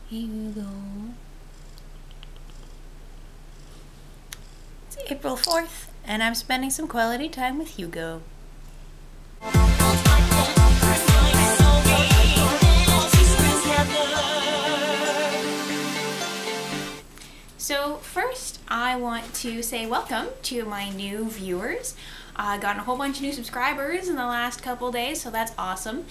Hugo. It's April 4th, and I'm spending some quality time with Hugo. So first, I want to say welcome to my new viewers. I got a whole bunch of new subscribers in the last couple days, so that's awesome.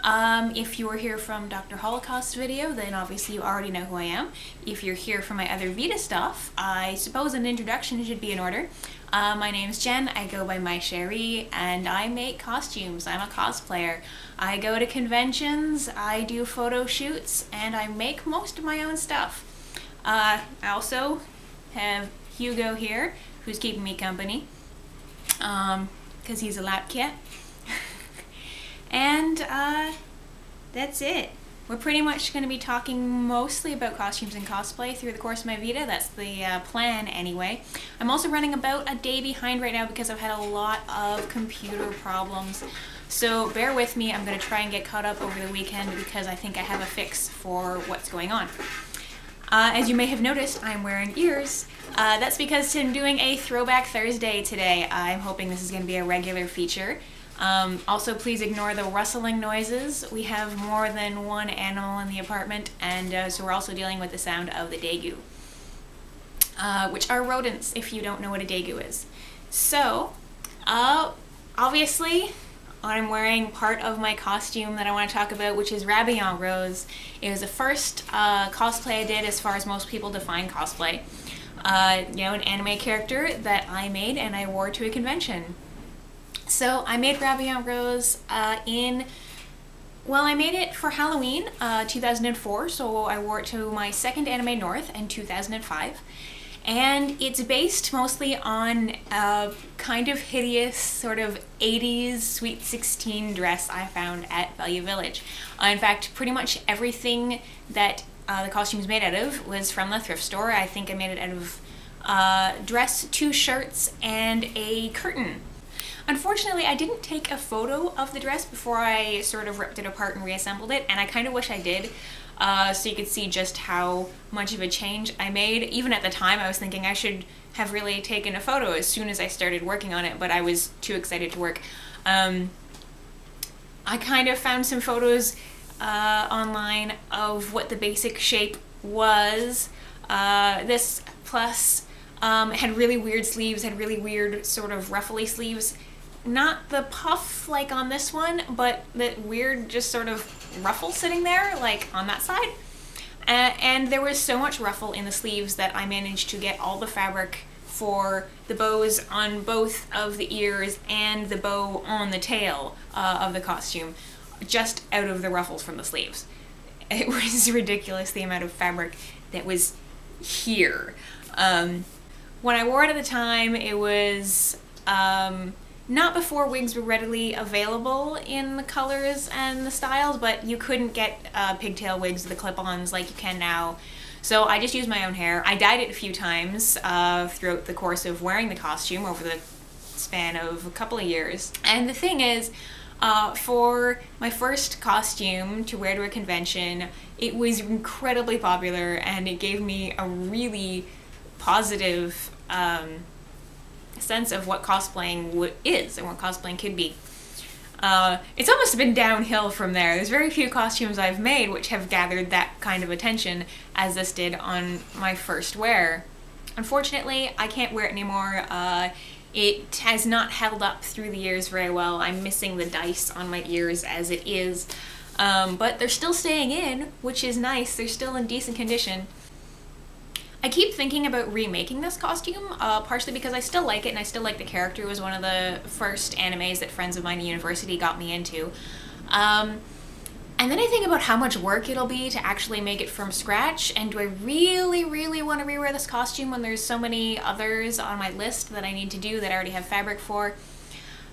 If you were here from Dr. Holocaust's video, then obviously you already know who I am. If you're here for my other VEDA stuff, I suppose an introduction should be in order. My name's Jen, I go by my Sherry, and I make costumes. I'm a cosplayer. I go to conventions, I do photo shoots, and I make most of my own stuff. I also have Hugo here, who's keeping me company, because he's a lap cat. And that's it. We're pretty much going to be talking mostly about costumes and cosplay through the course of my VEDA. That's the plan anyway. I'm also running about a day behind right now because I've had a lot of computer problems. So bear with me, I'm going to try and get caught up over the weekend because I think I have a fix for what's going on. As you may have noticed, I'm wearing ears. That's because I'm doing a Throwback Thursday today. I'm hoping this is going to be a regular feature. Also, please ignore the rustling noises. We have more than one animal in the apartment, and so we're also dealing with the sound of the daegu, which are rodents, if you don't know what a daegu is. So, obviously, I'm wearing part of my costume that I want to talk about, which is Rabi en Rose. It was the first cosplay I did as far as most people define cosplay. You know, an anime character that I made and I wore to a convention. So I made Rabi en Rose I made it for Halloween 2004, so I wore it to my second Anime North in 2005. And it's based mostly on a kind of hideous sort of 80s Sweet 16 dress I found at Value Village. In fact, pretty much everything that the costume is made out of was from the thrift store. I think I made it out of dress, 2 shirts, and a curtain. Unfortunately, I didn't take a photo of the dress before I sort of ripped it apart and reassembled it, and I kind of wish I did. So you could see just how much of a change I made. Even at the time, I was thinking I should have really taken a photo as soon as I started working on it, but I was too excited to work. I kind of found some photos online of what the basic shape was. This plus had really weird sleeves, had really weird sort of ruffly sleeves. Not the puff like on this one, but the weird just sort of ruffle sitting there, like on that side. And there was so much ruffle in the sleeves that I managed to get all the fabric for the bows on both of the ears and the bow on the tail of the costume, just out of the ruffles from the sleeves. It was ridiculous the amount of fabric that was here. When I wore it at the time, it was not before wigs were readily available in the colors and the styles, but you couldn't get pigtail wigs with the clip-ons like you can now. So I just used my own hair. I dyed it a few times throughout the course of wearing the costume over the span of a couple of years. And the thing is, for my first costume to wear to a convention, it was incredibly popular and it gave me a really positive sense of what cosplaying is and what cosplaying could be. It's almost been downhill from there. There's very few costumes I've made which have gathered that kind of attention as this did on my first wear. Unfortunately, I can't wear it anymore. It has not held up through the years very well. I'm missing the dice on my ears as it is. But they're still staying in, which is nice. They're still in decent condition. I keep thinking about remaking this costume, partially because I still like it and I still like the character. It was one of the first animes that friends of mine at university got me into. And then I think about how much work it'll be to actually make it from scratch, and do I really, really want to rewear this costume when there's so many others on my list that I need to do that I already have fabric for.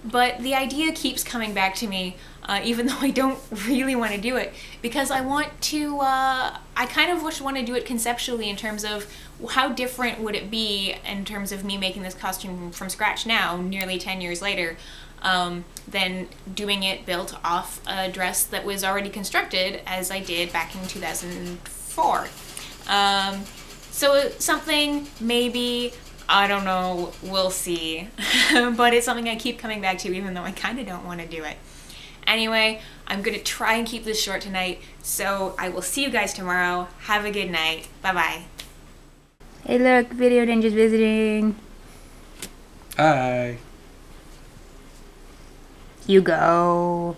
But the idea keeps coming back to me, even though I don't really want to do it, because I want to, I kind of want to do it conceptually in terms of how different would it be in terms of me making this costume from scratch now, nearly 10 years later, than doing it built off a dress that was already constructed, as I did back in 2004. 4. So something maybe, I don't know, we'll see. But it's something I keep coming back to even though I kind of don't want to do it. Anyway, I'm going to try and keep this short tonight, so I will see you guys tomorrow. Have a good night. Bye-bye. Hey look, Video Ninja's visiting. Hi. You go.